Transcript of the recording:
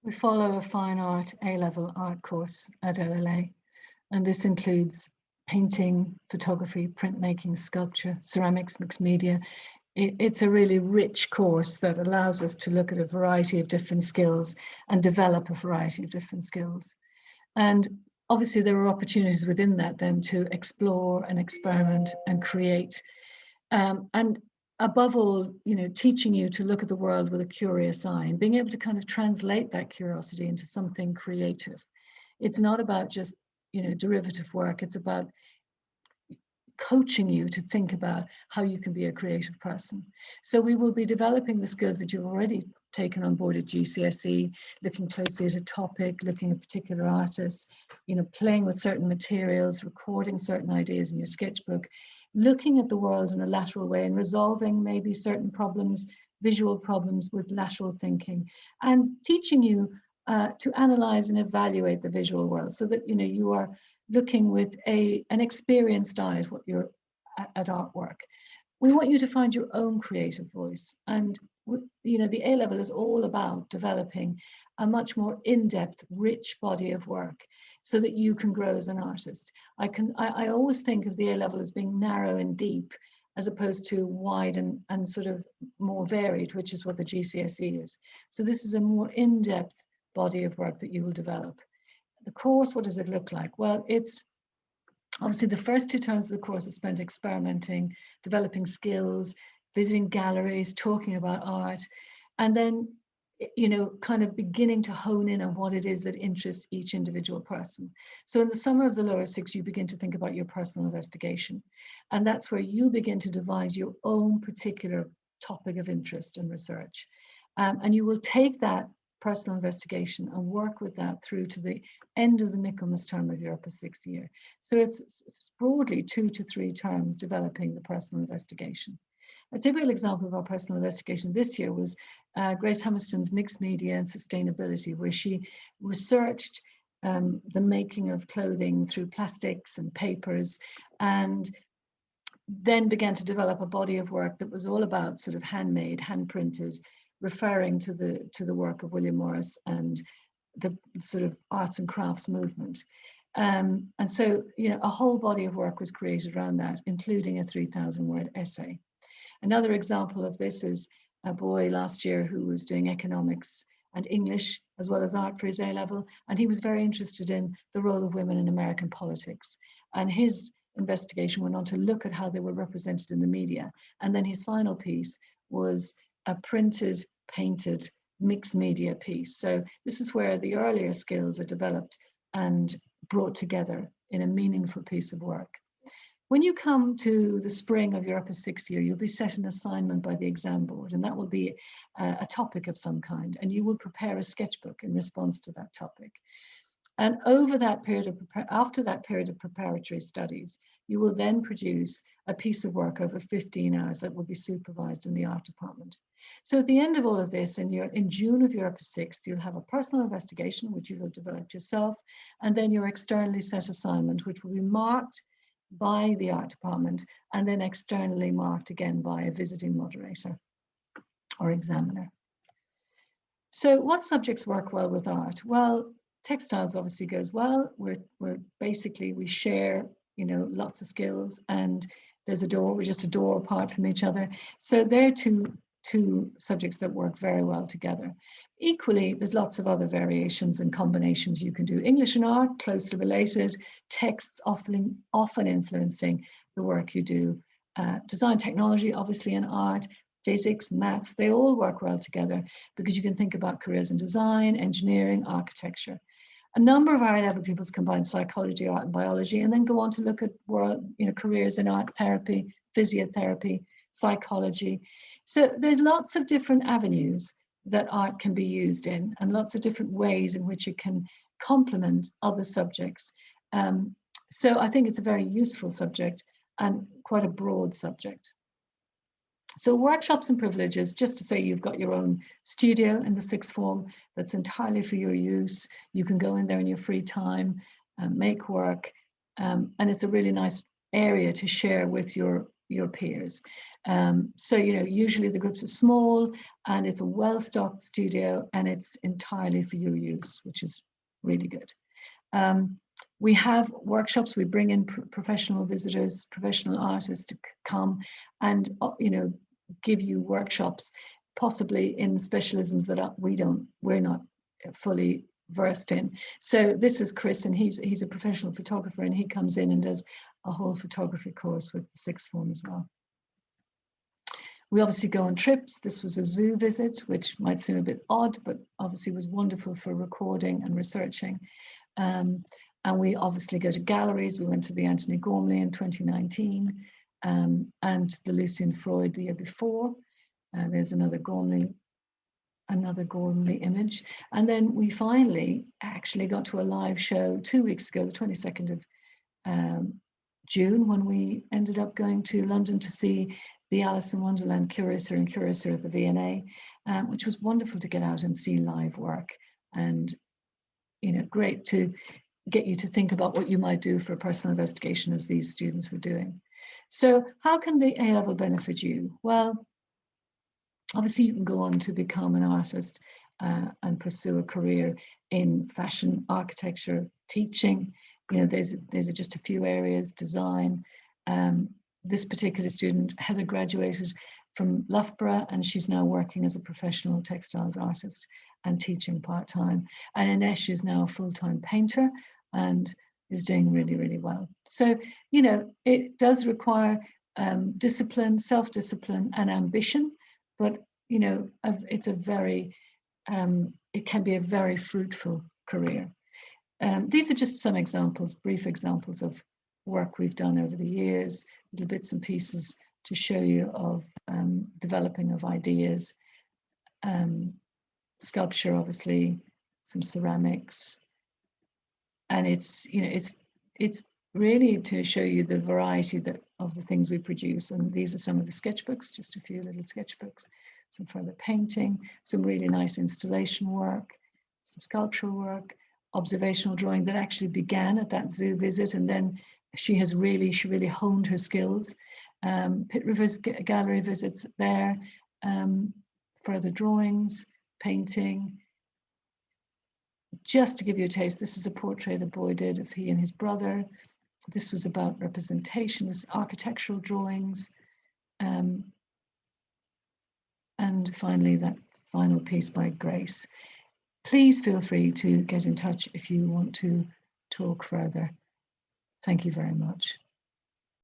We follow a fine art A-level art course at OLA, and this includes painting, photography, printmaking, sculpture, ceramics, mixed media. It's a really rich course that allows us to look at a variety of different skills and develop a variety of different skills. And obviously there are opportunities within that then to explore and experiment and create. And above all, teaching you to look at the world with a curious eye and being able to kind of translate that curiosity into something creative. It's not about just, derivative work. It's about coaching you to think about how you can be a creative person. So we will be developing the skills that you've already taken on board at GCSE, looking closely at a topic, looking at particular artists, playing with certain materials, recording certain ideas in your sketchbook, looking at the world in a lateral way and resolving maybe certain problems, visual problems with lateral thinking, and teaching you to analyze and evaluate the visual world so that you are looking with an experienced eye at what you're at artwork. We want you to find your own creative voice, and the A-level is all about developing a much more in-depth, rich body of work so that you can grow as an artist. I always think of the A-level as being narrow and deep as opposed to wide and sort of more varied, which is what the GCSE is. So this is a more in-depth body of work that you will develop. The course, what does it look like? Well, it's obviously the first 2 terms of the course are spent experimenting, developing skills, visiting galleries, talking about art, and then, kind of beginning to hone in on what it is that interests each individual person. So in the summer of the lower 6, you begin to think about your personal investigation. And that's where you begin to devise your own particular topic of interest and research. And you will take that personal investigation and work with that through to the end of the Michaelmas term of your upper 6th year. So it's broadly 2 to 3 terms developing the personal investigation. A typical example of our personal investigation this year was Grace Hummerston's Mixed Media and Sustainability, where she researched the making of clothing through plastics and papers, and then began to develop a body of work that was all about sort of handmade, hand-printed, referring to the work of William Morris and the sort of arts and crafts movement. And so, a whole body of work was created around that, including a 3,000-word essay. Another example of this is a boy last year who was doing economics and English as well as art for his A-level, and he was very interested in the role of women in American politics. And his investigation went on to look at how they were represented in the media. And then his final piece was a printed, painted, mixed media piece. So this is where the earlier skills are developed and brought together in a meaningful piece of work. When you come to the spring of your upper 6th year, you'll be set an assignment by the exam board, and that will be a topic of some kind, and you will prepare a sketchbook in response to that topic. And over that period after that period of preparatory studies, you will then produce a piece of work over 15 hours that will be supervised in the art department. So at the end of all of this, in June of your upper 6th, you'll have a personal investigation, which you will develop yourself, and then your externally set assignment, which will be marked by the art department and then externally marked again by a visiting moderator or examiner. So what subjects work well with art? Well, textiles obviously goes well. We share, lots of skills, and we're just a door apart from each other. So they're two subjects that work very well together. Equally, there's lots of other variations and combinations you can do. English and art, closely related, texts often influencing the work you do. Design technology, obviously, and art, physics, maths, they all work well together because you can think about careers in design, engineering, architecture. A number of our A-level pupils combine psychology, art, and biology, and then go on to look at careers in art therapy, physiotherapy, psychology. So there's lots of different avenues that art can be used in, and lots of different ways in which it can complement other subjects. So I think it's a very useful subject and quite a broad subject. So workshops and privileges, just to say you've got your own studio in the 6th form that's entirely for your use. You can go in there in your free time, make work, and it's a really nice area to share with your your peers. So, you know, usually the groups are small and it's a well-stocked studio and it's entirely for your use, which is really good. We have workshops. We bring in professional visitors, professional artists to come and, you know, give you workshops, possibly in specialisms that we're not fully versed in. So this is Chris, and he's a professional photographer, and he comes in and does a whole photography course with the sixth form as well. We obviously go on trips. This was a zoo visit, which might seem a bit odd, but obviously was wonderful for recording and researching. And we obviously go to galleries. We went to the Antony Gormley in 2019 and the Lucian Freud the year before. There's another Gormley image. And then we finally actually got to a live show 2 weeks ago, the 22nd of June, when we ended up going to London to see the Alice in Wonderland curator and curator at the V&A, which was wonderful to get out and see live work, and, you know, great to get you to think about what you might do for personal investigation, as these students were doing. So how can the A-level benefit you? Well, obviously you can go on to become an artist and pursue a career in fashion, architecture, teaching. You know, there's just a few areas, design. This particular student, Heather, graduated from Loughborough, and she's now working as a professional textiles artist and teaching part-time. And Inesh is now a full-time painter and is doing really, really well. So, you know, it does require discipline, self-discipline and ambition, but, you know, it's a very, it can be a very fruitful career. These are just some examples, brief examples of work we've done over the years, little bits and pieces to show you of developing of ideas, sculpture, obviously, some ceramics, and it's, you know, it's really to show you the variety of the things we produce. And these are some of the sketchbooks, just a few little sketchbooks, some further painting, some really nice installation work, some sculptural work, observational drawing that actually began at that zoo visit, and then she really honed her skills. Pitt Rivers gallery visits there, further drawings, painting. Just to give you a taste, this is a portrait a boy did of he and his brother. This was about representation, this architectural drawings. And finally, that final piece by Grace. Please feel free to get in touch if you want to talk further. Thank you very much.